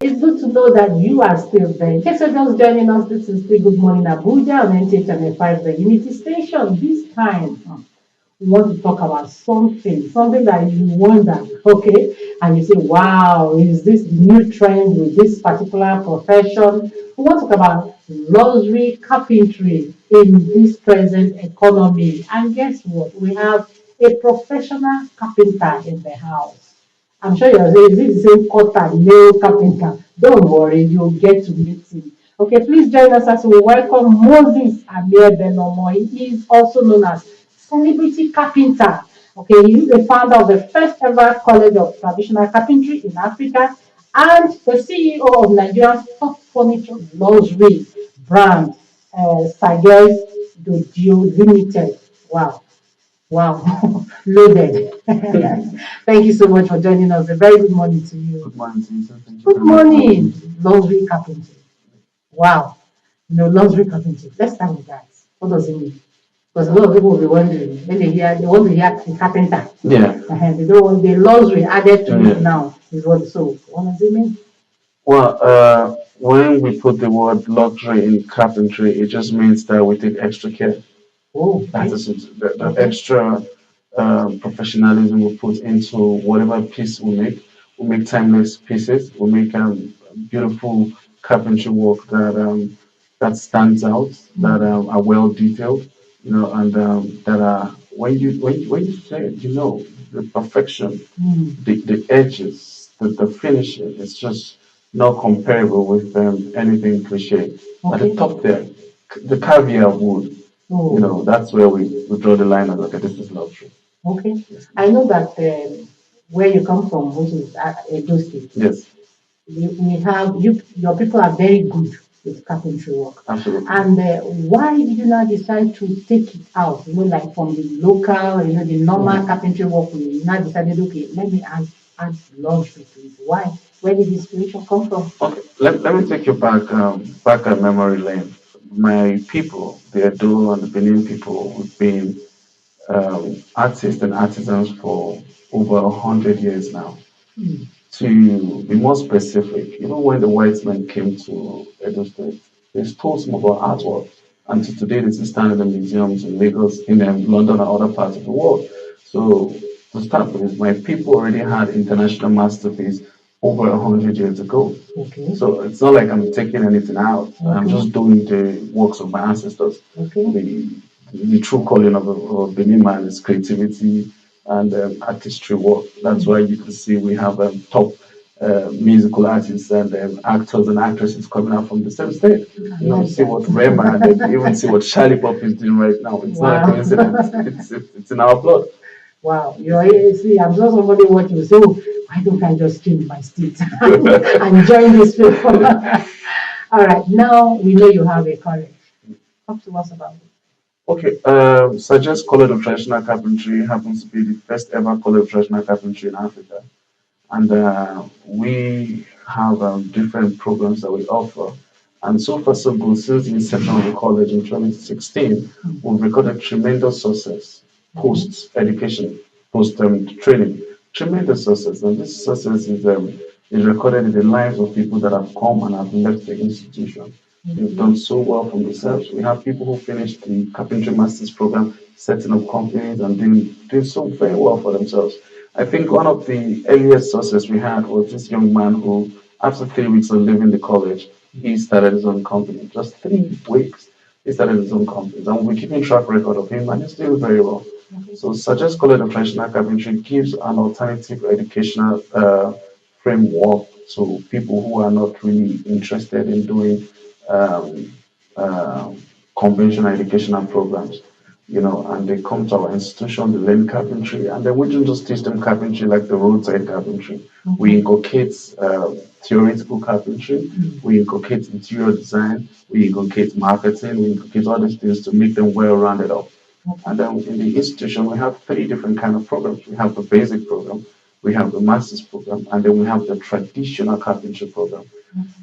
It's good to know that you are still there. In case you're just joining us, this is still Good Morning Abuja on NTH Channel 5, the Unity Station. This time, we want to talk about something that you wonder, okay? And you say, wow, is this the new trend with this particular profession? We want to talk about luxury carpentry in this present economy. And guess what? We have a professional carpenter in the house. I'm sure you're saying, is it the same cutter, nail carpenter? Don't worry, you'll get to meet him. Okay, please join us as we welcome Moses Amir Benomo. He is also known as Celebrity Carpenter. Okay, he is the founder of the first ever College of Traditional Carpentry in Africa and the CEO of Nigeria's top furniture luxury brand, Sages Dodio Limited. Wow. Wow, loaded. Thank you so much for joining us. A very good morning to you. Good morning to you, sir. Thank you Good very much for having morning, me. luxury carpentry. Wow, luxury carpentry. Let's start with that. What does it mean? Because a lot of people will be wondering when they want to hear the carpenter. Yeah. They don't want the luxury added to it Yeah. now. Is what so. What does it mean? Well, when we put the word luxury in carpentry, it just means that we take extra care. Oh, That okay. is it. The Okay. extra professionalism we put into whatever piece we make. We make timeless pieces. We make beautiful carpentry work that stands out, that are well detailed, and that are when you say it, the perfection, the edges, the finishing. It's just not comparable with anything cliche. At the Okay. top there, the caviar wood. Oh, That's where we draw the line of, okay, this is luxury. okay. I know that where you come from, which is Edo State, Yes, we have your people are very good with carpentry work. absolutely. And why did you not decide to take it out? Like from the local, the normal carpentry work, you now decided, okay, let me add luxury to it. Why? Where did the inspiration come from? Okay, let me take you back at memory lane. My people, the Edo and the Benin people, we've been artists and artisans for over 100 years now. Hmm. To be more specific, even when the white men came to Edo State, they stole some of our artwork. And to today, they still stand in the museums in Lagos, in London, and other parts of the world. So, to start with, my people already had international masterpieces over 100 years ago. Okay. So, it's not like I'm taking anything out. I'm just doing the works of my ancestors. Okay. The true calling of Benin man is creativity and artistry work. That's why you can see we have top musical artists and actors and actresses coming out from the same state. See what Rema and even see what Charlie Pop is doing right now. It's not a Wow. coincidence. It's in our blood. Wow, see, I'm sure somebody watching will say, oh, why don't I just change my state and join this people? All right, now we know you have a college. Talk to us about it. Okay, Suggest College of Traditional Carpentry happens to be the first ever College of Traditional Carpentry in Africa. And we have different programs that we offer. And so far, so good. Since the inception of the college in 2016, we've recorded tremendous success post education, post training, tremendous success. And this success is recorded in the lives of people that have come and have left the institution. They've done so well for themselves. We have people who finished the carpentry masters program, setting up companies and doing so very well for themselves. I think one of the earliest sources we had was this young man who, after 3 weeks of leaving the college, he started his own company. Just 3 weeks, he started his own company. And we're keeping track record of him, and he's doing very well. So, Suggest College of Traditional Carpentry gives an alternative educational framework to people who are not really interested in doing um, uh, conventional educational programs, and they come to our institution, they learn carpentry, and then we don't just teach them carpentry like the roadside carpentry. We inculcate theoretical carpentry, we inculcate interior design, we inculcate marketing, we inculcate all these things to make them well rounded up. And then in the institution, we have three different kind of programs. We have the basic program, we have the master's program, and then we have the traditional carpentry program.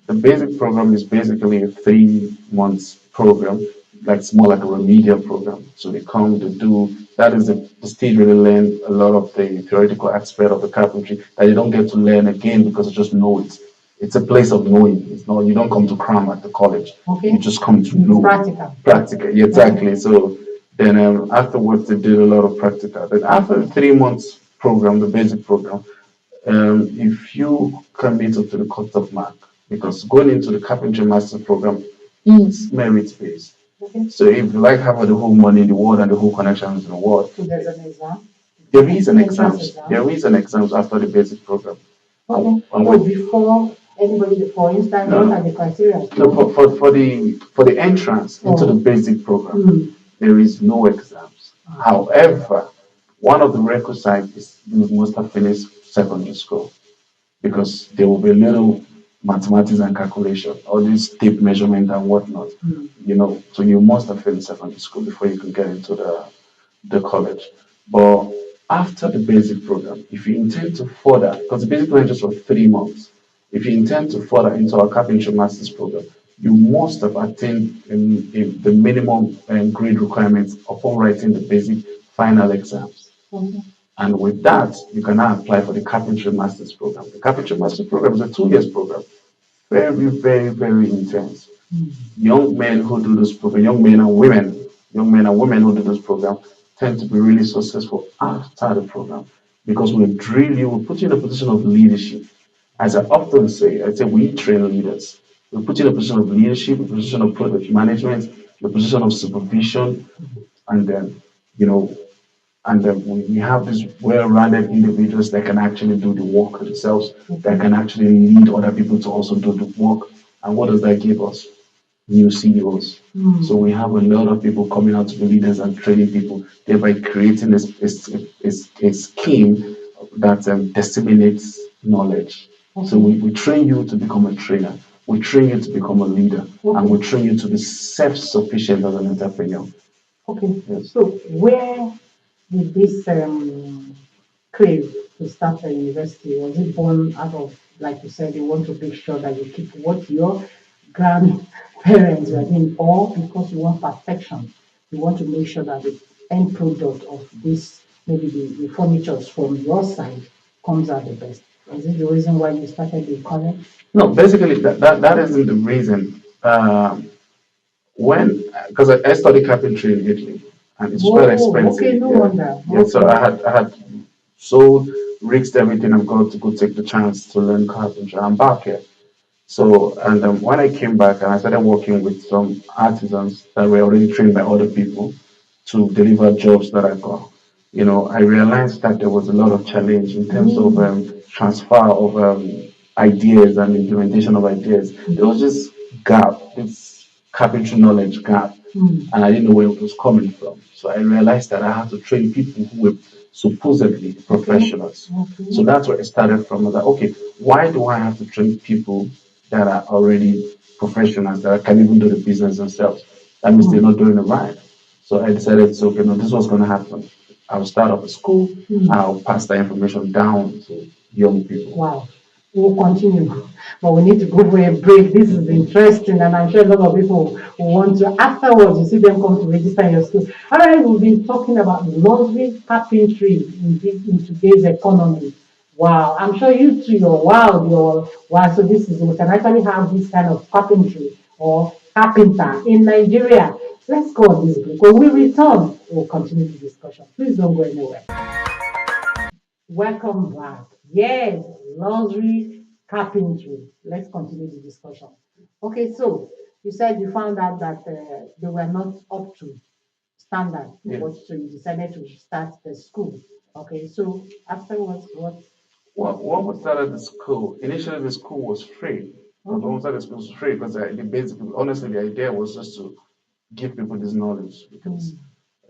The basic program is basically a 3 months program, like it's more like a remedial program. So they come, they do that is the stage where they learn a lot of the theoretical aspect of the carpentry that they don't get to learn again because they just know it. it's a place of knowing. It's not, you don't come to cram at the college. Okay. You just come to It's know. practical. Practical, yeah, exactly. So then afterwards, they did a lot of practical. Then after the 3 months program, the basic program, if you can meet up to the cut-off mark, because going into the carpentry master program is merit based. Okay. So if you like having the whole money in the world and the whole connections in the world, So there's an exam. there is an Entrance exams. exam. There is an exams after the basic program. Okay. And So before anybody, for instance, No, what no. are the criteria? No, for the entrance into the basic program, Mm. there is no exams. However, one of the requisites is you must have finished secondary school because there will be a little mathematics and calculation, all these tape measurement and whatnot. Mm. So you must have finished secondary school before you can get into the college. But after the basic program, if you intend to further, because the basic program is just for 3 months, if you intend to further into our carpentry master's program, you must have attained the minimum grade requirements upon writing the basic final exams. Okay. And with that, you can now apply for the carpentry master's program. The carpentry master's program is a 2 years program, very, very, very intense. Mm. Young men who do this program, young men and women who do this program tend to be really successful after the program because we drill you, we put you in a position of leadership. As I often say, I say we train leaders. We put you in a position of leadership, a position of product management, a position of supervision, and then, you know, and then we have these well-rounded individuals that can actually do the work themselves, that can actually lead other people to also do the work. And what does that give us? New CEOs. Mm. So we have a lot of people coming out to be leaders and training people, thereby creating a scheme that disseminates knowledge. Okay. So we train you to become a trainer. We train you to become a leader. Okay. And we train you to be self-sufficient as an entrepreneur. Okay. Yes. So where did this crave to start a university? Was it born out of, like you said, you want to make sure that you keep what your grandparents were doing, or because you want perfection? You want to make sure that the end product of this, maybe the furnitures from your side, comes out the best. Is it the reason why you started the college? No, basically that isn't the reason. When because I studied carpentry in Italy and it's quite Oh, okay, expensive. no Yeah, wonder. yeah. So Okay. I had sold, risked everything I've got to go take the chance to learn carpentry. I'm back here. So and when I came back and I started working with some artisans that were already trained by other people to deliver jobs that I got, I realized that there was a lot of challenge in terms of transfer of ideas and implementation of ideas. There was this gap, this carpentry knowledge gap, Mm. and I didn't know where it was coming from. So I realized that I had to train people who were supposedly professionals. Okay. So that's where it started from. I was like, okay, why do I have to train people that are already professionals that can even do the business themselves? That means they're not doing it right. So I decided, so okay, no, this was going to happen. I'll start up a school. I'll pass that information down to young people. Wow. We'll continue, but we need to go for a break. This is interesting, and I'm sure a lot of people will want to. Afterwards, you see them come to register in your school. All right, we've been talking about luxury carpentry in today's economy. Wow, I'm sure you too. You're wow. So this is we can actually have this kind of carpentry or carpenter in Nigeria. Let's go on this break. When we return, we'll continue the discussion. Please don't go anywhere. Welcome back. Yes, luxury carpentry. Let's continue the discussion. Okay, so you said you found out that they were not up to standard, Yeah. so you decided to start the school. Okay, so afterwards, what? Well, when we started the school, initially the school was free. When we started the school was free because honestly, the idea was just to give people this knowledge because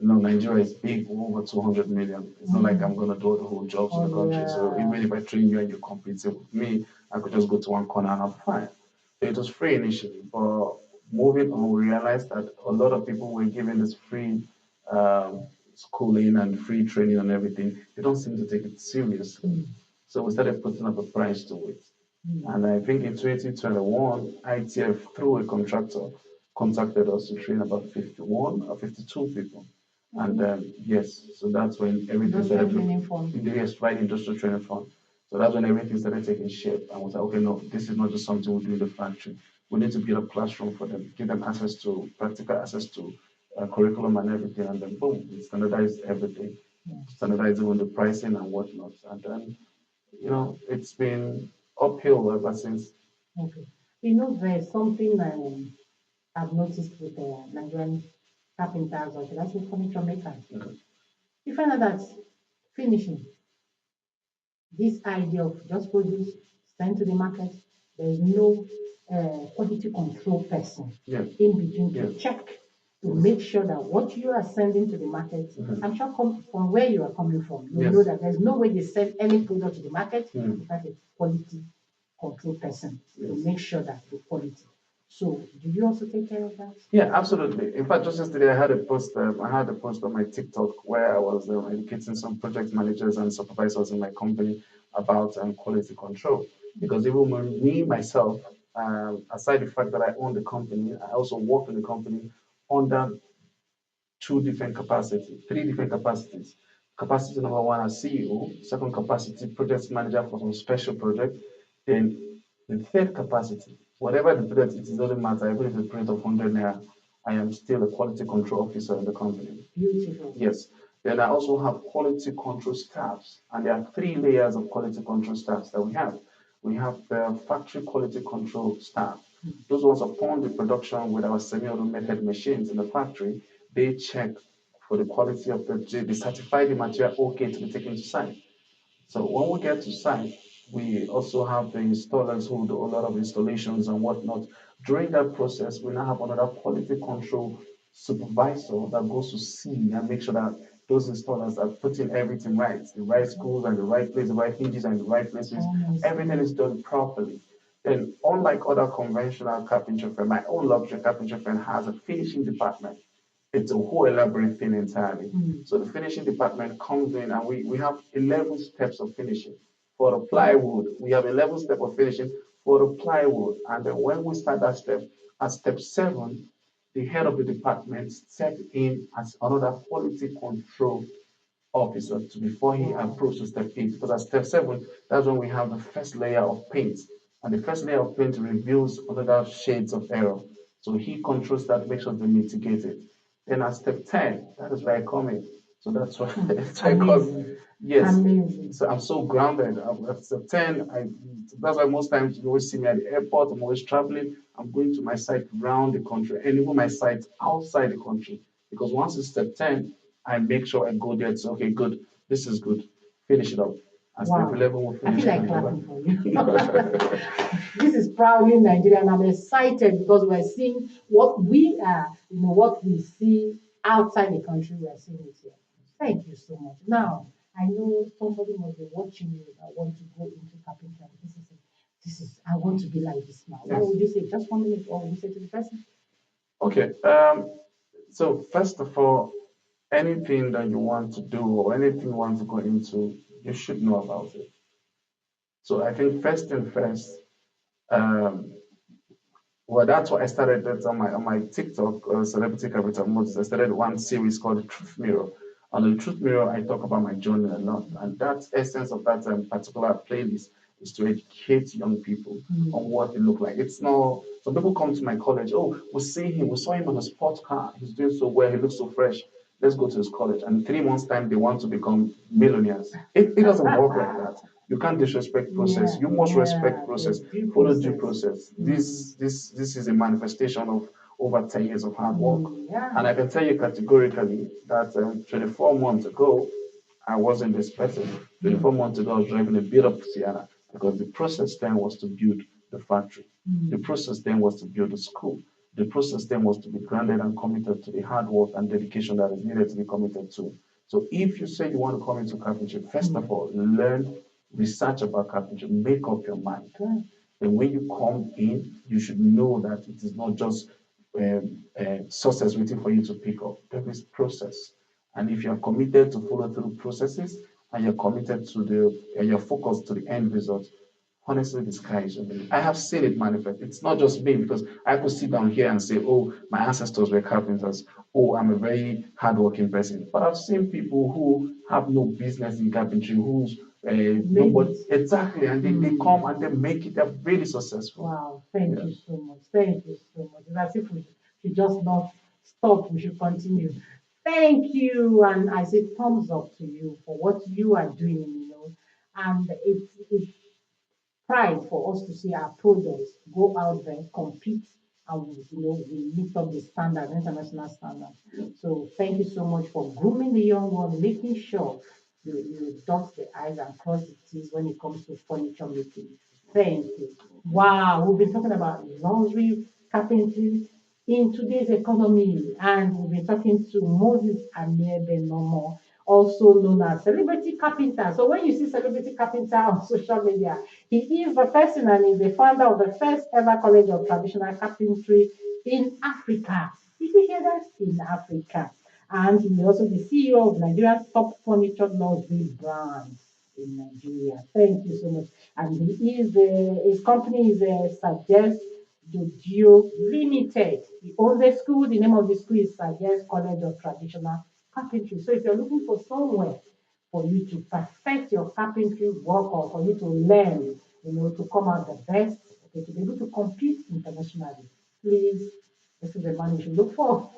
Nigeria is big, over 200 million. It's not like I'm going to do the whole jobs in the country. So Yeah. even if I train you and you're competing with me, I could just go to one corner and I'm fine. So it was free initially, but moving on, we realized that a lot of people were given this free schooling and free training and everything. They don't seem to take it seriously. So we started putting up a price to it. And I think in 2021, ITF, through a contractor, contacted us to train about 51 or 52 people. And yes, so that's when everything started Industrial training fund. yes, right, industrial training fund. So that's when everything started taking shape. And was like, okay, no, this is not just something we do in the factory. We need to build a classroom for them, give them access to practical access to curriculum and everything, and then boom, we standardize everything, standardize even the pricing and whatnot. And then, it's been uphill ever since. Okay. There's something I've noticed with Nigerian carpenters, or should I say furniture makers. Okay. You find out that finishing, this idea of just produce, send to the market, there is no quality control person Yeah. in between to Yeah. check, to make sure that what you are sending to the market, I'm sure from where you are coming from, you Yes. know that there's no way they send any product to the market without a quality control person to Yes. make sure that the quality. So, do you also take care of that? Yeah, absolutely. In fact, just yesterday I had a post on my TikTok where I was educating some project managers and supervisors in my company about quality control. Because even me myself, aside the fact that I own the company, I also work in the company under two different capacities, three different capacities. Capacity number one as CEO, second capacity project manager for some special project, then the third capacity, whatever the project it doesn't matter, even if it's a project of 100 naira, I am still a quality control officer in the company. Beautiful. Yes. Then I also have quality control staffs, and there are three layers of quality control staffs that we have. We have the factory quality control staff. Those ones upon the production with our semi-automated machines in the factory, they check for the quality of they certify the material okay to be taken to site. So when we get to site, we also have the installers who do a lot of installations and whatnot. During that process, we now have another quality control supervisor that goes to see and make sure that those installers are putting everything right, the right screws and the right place, the right hinges and the right places. Everything is done properly. Then, unlike other conventional carpentry firm, my own luxury carpentry firm has a finishing department. It's a whole elaborate thing entirely. So the finishing department comes in and we have 11 steps of finishing. For the plywood, we have 11 steps of finishing for the plywood. And then when we start that step, at step 7, the head of the department steps in as another quality control officer to before he approves to step 8. Because at step 7, that's when we have the first layer of paint. And the first layer of paint reveals other shades of error. So he controls that, makes sure they mitigate it. Then at step 10, that is where I come in. So that's why, that's why I come. Yes. Amazing. So I'm so grounded. At step 10, that's why most times you always see me at the airport. I'm always traveling. I'm going to my site around the country and even my site outside the country. Because once it's step 10, I make sure I go there and say, okay, good, this is good, finish it up. And step Wow. 11 will I finish feel it. like and clapping for you. This is proudly Nigeria, and I'm excited because we're seeing what we are, what we see outside the country, we are seeing it here. Thank you so much. Now, I know somebody must be watching you that want to go into carpentry. I want to be like this now. What would you say? Just 1 minute, or would you say to the person? Okay. So first of all, anything that you want to do or anything you want to go into, you should know about it. So I think first and first, um, well, that's what I started that on my TikTok, Celebrity Capital Moses. I started one series called the Truth Mirror. On the Truth Mirror, I talk about my journey a lot, and that essence of that particular playlist is to educate young people on what they look like. It's not. Some people come to my college. Oh, we saw him on a sports car. He's doing so well. He looks so fresh. Let's go to his college. And in 3 months' time, they want to become millionaires. It doesn't work like that. You can't disrespect process. You must respect process. Follow due process. This is a manifestation of over 10 years of hard work. And I can tell you categorically that 24 months ago, I wasn't this person. 24 months ago, I was driving a beat up Sienna because the process then was to build the factory. The process then was to build the school. The process then was to be grounded and committed to the hard work and dedication that is needed to be committed to. So if you say you want to come into carpentry, first of all, learn, research about carpentry, make up your mind. And when you come in, you should know that it is not just sources waiting for you to pick up. There is process. And if you're committed to follow through processes and you're committed to and you're focused to the end result, honestly, the sky is the limit. I have seen it manifest. It's not just me because I could sit down here and say, oh, my ancestors were carpenters. Oh, I'm a very hardworking person. But I've seen people who have no business in carpentry, whose Made nobody it. exactly, and they come and they make it. They're really successful. Wow, thank Yeah. you so much. Thank you so much. It's as if we should just not stop, we should continue. Thank you. And I say thumbs up to you for what you are doing. And it's pride for us to see our products go out there, compete, and we meet up the standard, international standard. So thank you so much for grooming the young one, making sure you dot the I's and cross the T's when it comes to furniture making. Thank you. Wow, we've been talking about luxury carpentry in today's economy, and we've been talking to Moses Amiebe Nomo, also known as Celebrity Carpenter. So when you see Celebrity Carpenter on social media, he is the person and is the founder of the first ever College of Traditional Carpentry in Africa. Did you hear that? In Africa. And he's also the CEO of Nigeria's top furniture luxury brand in Nigeria. Thank you so much. And his company is Suggest Dodio Limited. He owns the school. The name of the school is Suggest College of Traditional Carpentry. So if you're looking for somewhere for you to perfect your carpentry work or for you to learn, to come out the best, okay, to be able to compete internationally, please, this is the man you should look for.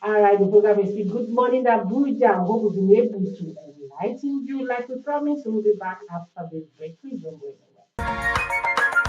All right, the program is still Good Morning Abuja. I hope we've been able to enlighten you like we promised. We'll be back after this break. Please don't go anywhere.